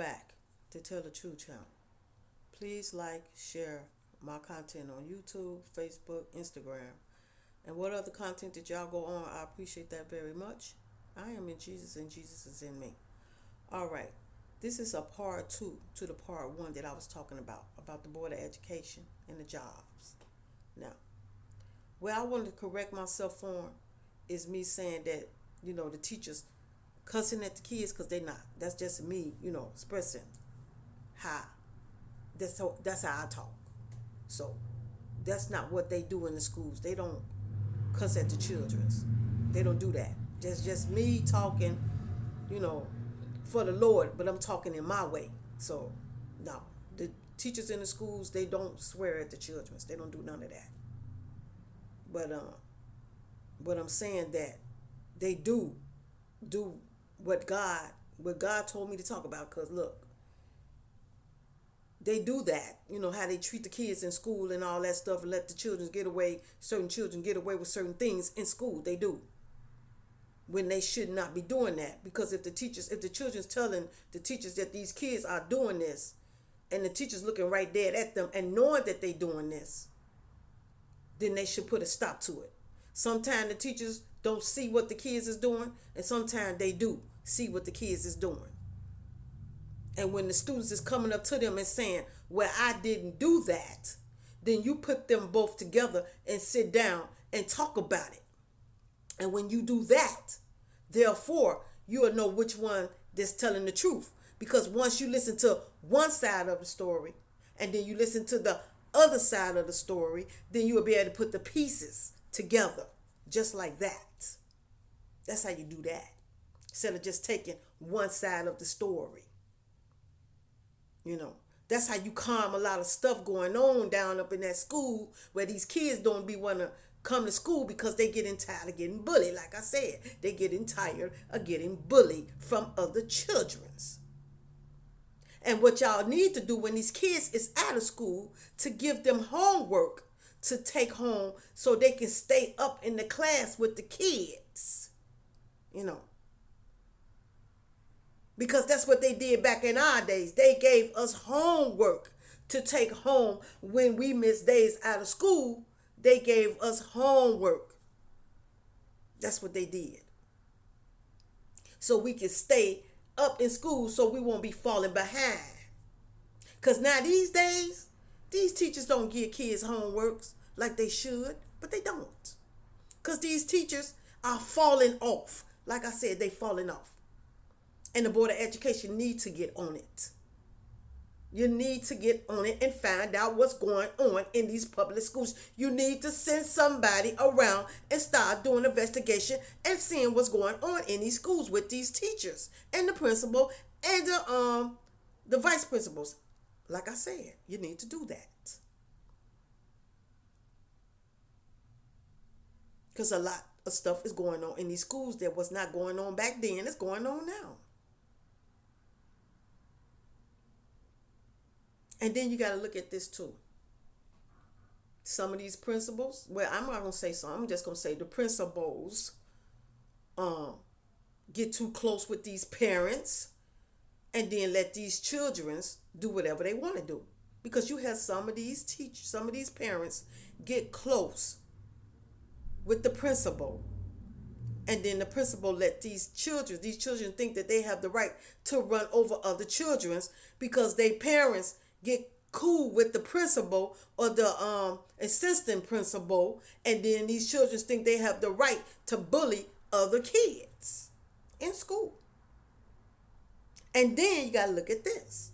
back to Tell the Truth channel. Please like, share my content on YouTube, Facebook, Instagram, and what other content that y'all go on. I appreciate that very much. I am in Jesus and Jesus is in me. All right. This is a part two to the part one that I was talking about the Board of Education and the jobs. Now, where I wanted to correct myself on is me saying that, the teachers cussing at the kids because they're not. That's just me, expressing how. That's how I talk. So that's not what they do in the schools. They don't cuss at the childrens. They don't do that. That's just me talking, you know, for the Lord, but I'm talking in my way. So no. The teachers in the schools, they don't swear at the children. They don't do none of that. But I'm saying that they do what God told me to talk about. Cause look, they do that. You know how they treat the kids in school and all that stuff, and let the certain children get away with certain things in school. They do, when they should not be doing that. Because if the children's telling the teachers that these kids are doing this, and the teachers looking right dead at them and knowing that they doing this, then they should put a stop to it. Sometimes the teachers don't see what the kids is doing, and sometimes they do see what the kids is doing. And when the students is coming up to them and saying, well, I didn't do that, then you put them both together and sit down and talk about it. And when you do that, therefore, you'll know which one that's telling the truth. Because once you listen to one side of the story, and then you listen to the other side of the story, then you will be able to put the pieces together just like that. That's how you do that. Instead of just taking one side of the story. That's how you calm a lot of stuff going on down up in that school, where these kids don't be want to come to school because they getting tired of getting bullied. Like I said, they getting tired of getting bullied from other children's. And what y'all need to do when these kids is out of school, to give them homework to take home so they can stay up in the class with the kids. Because that's what they did back in our days. They gave us homework to take home when we missed days out of school. They gave us homework. That's what they did. So we can stay up in school so we won't be falling behind. Because now these days, these teachers don't give kids homeworks like they should, but they don't. Because these teachers are falling off. Like I said, they falling off. And the Board of Education needs to get on it. You need to get on it and find out what's going on in these public schools. You need to send somebody around and start doing an investigation and seeing what's going on in these schools with these teachers and the principal and the vice principals. Like I said, you need to do that. Because a lot of stuff is going on in these schools that was not going on back then. It's going on now. And then you got to look at this too. Some of these principals, well, I'm not going to say some. I'm just going to say the principals get too close with these parents and then let these children do whatever they want to do. Because you have some of these teachers, some of these parents get close with the principal. And then the principal let these children think that they have the right to run over other children because their parents get cool with the principal or the assistant principal, and then these children think they have the right to bully other kids in school. And then you got to look at this.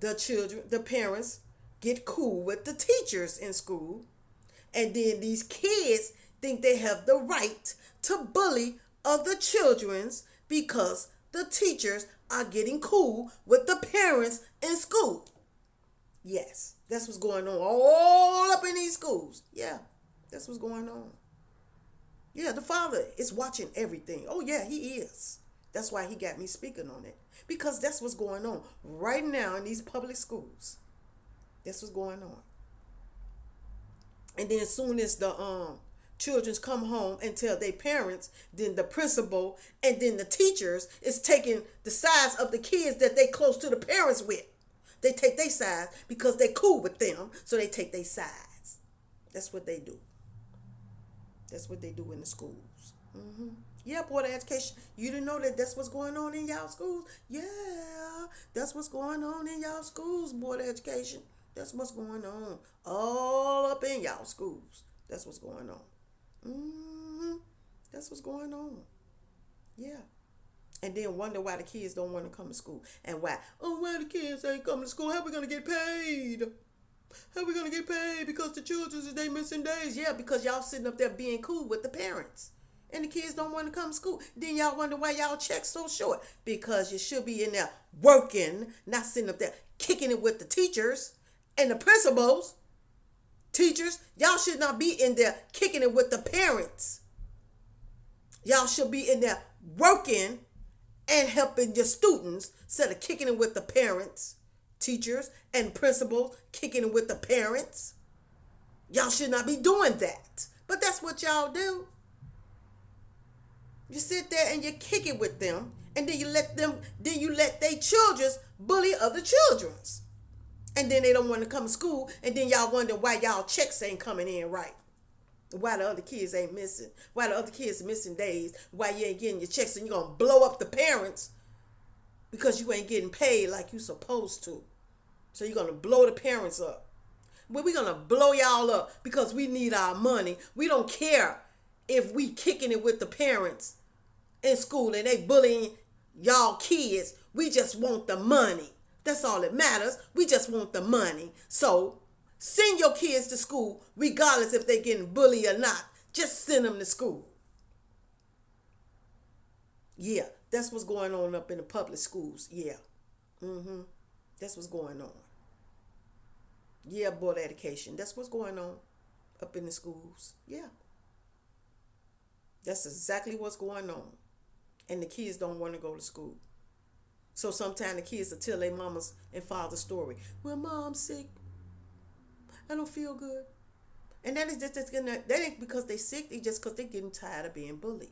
The parents get cool with the teachers in school, and then these kids think they have the right to bully other children's because the teachers are getting cool with the parents in school. Yes, that's what's going on all up in these schools. Yeah, that's what's going on. Yeah, the father is watching everything. Oh, yeah, he is. That's why he got me speaking on it. Because that's what's going on right now in these public schools. That's what's going on. And then as soon as the children come home and tell their parents, then the principal and then the teachers is taking the sides of the kids that they close to the parents with. They take their sides because they cool with them, so they take their sides. That's what they do. That's what they do in the schools. Yeah, Board of Education. You didn't know that that's what's going on in y'all schools? Yeah, that's what's going on in y'all schools, Board of Education. That's what's going on. All up in y'all schools. That's what's going on. That's what's going on. Yeah. And then wonder why the kids don't want to come to school. And why? Oh, why the kids ain't coming to school? How we going to get paid? How we going to get paid? Because the children, they missing days. Yeah, because y'all sitting up there being cool with the parents. And the kids don't want to come to school. Then y'all wonder why y'all check so short. Because you should be in there working, not sitting up there kicking it with the teachers and the principals. Teachers, y'all should not be in there kicking it with the parents. Y'all should be in there working and helping your students instead of kicking it with the parents, teachers, and principals, kicking it with the parents. Y'all should not be doing that. But that's what y'all do. You sit there and you kick it with them, and then you let their children's bully other children's. And then they don't want to come to school, and then y'all wonder why y'all checks ain't coming in right. Why the other kids ain't missing. Why the other kids are missing days. Why you ain't getting your checks, and you're going to blow up the parents because you ain't getting paid like you supposed to. So you're going to blow the parents up. Well, we're going to blow y'all up because we need our money. We don't care if we kicking it with the parents in school and they bullying y'all kids. We just want the money. That's all that matters. We just want the money. So send your kids to school regardless if they're getting bullied or not. Just send them to school. Yeah, that's what's going on up in the public schools. Yeah. That's what's going on. Yeah, Board of Education. That's what's going on up in the schools. Yeah. That's exactly what's going on. And the kids don't want to go to school. So sometimes the kids will tell their mamas and father's story. Well, mom's sick. I don't feel good. And that is just that ain't because they sick. It's just because they're getting tired of being bullied.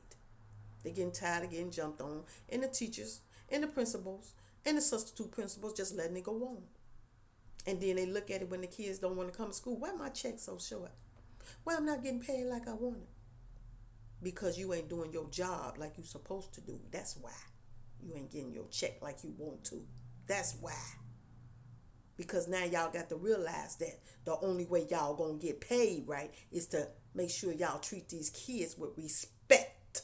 They're getting tired of getting jumped on. And the teachers and the principals and the substitute principals just letting it go on. And then they look at it when the kids don't want to come to school. Why my check so short? Why I'm not getting paid like I wanted? Because you ain't doing your job like you supposed to do. That's why. You ain't getting your check like you want to. That's why. Because now y'all got to realize that the only way y'all gonna get paid right is to make sure y'all treat these kids with respect.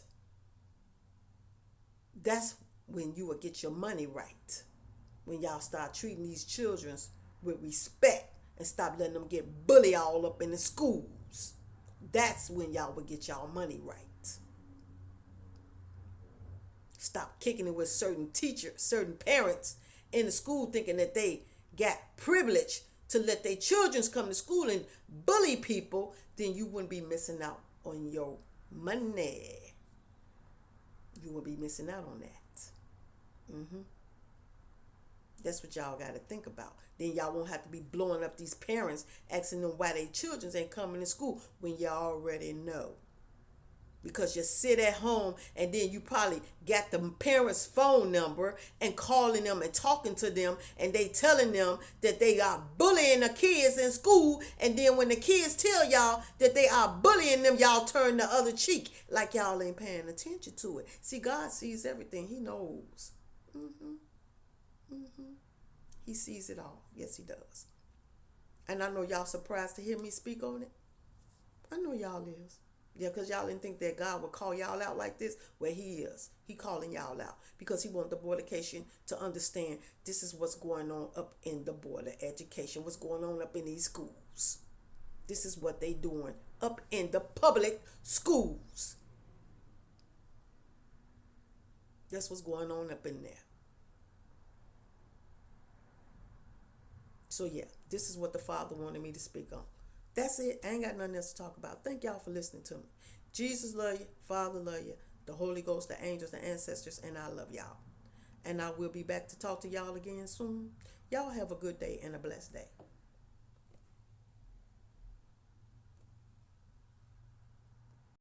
That's when you will get your money right. When y'all start treating these children with respect and stop letting them get bullied all up in the schools. That's when y'all will get y'all money right. Stop kicking it with certain teachers, certain parents in the school thinking that they got privilege to let their children come to school and bully people, then you wouldn't be missing out on your money. You wouldn't be missing out on that. That's what y'all got to think about. Then y'all won't have to be blowing up these parents, asking them why their children ain't coming to school when y'all already know. Because you sit at home and then you probably got the parents' phone number and calling them and talking to them, and they telling them that they are bullying the kids in school, and then when the kids tell y'all that they are bullying them, y'all turn the other cheek like y'all ain't paying attention to it. See, God sees everything. He knows. He sees it all. Yes, he does. And I know y'all surprised to hear me speak on it. I know y'all is. Yeah, because y'all didn't think that God would call y'all out like this. Well, he is. He calling y'all out because he wants the Board of Education to understand this is what's going on up in the Board of Education, what's going on up in these schools. This is what they doing up in the public schools. That's what's going on up in there. So yeah, this is what the Father wanted me to speak on. That's it. I ain't got nothing else to talk about. Thank y'all for listening to me. Jesus love you. Father love you. The Holy Ghost, the angels, the ancestors, and I love y'all. And I will be back to talk to y'all again soon. Y'all have a good day and a blessed day.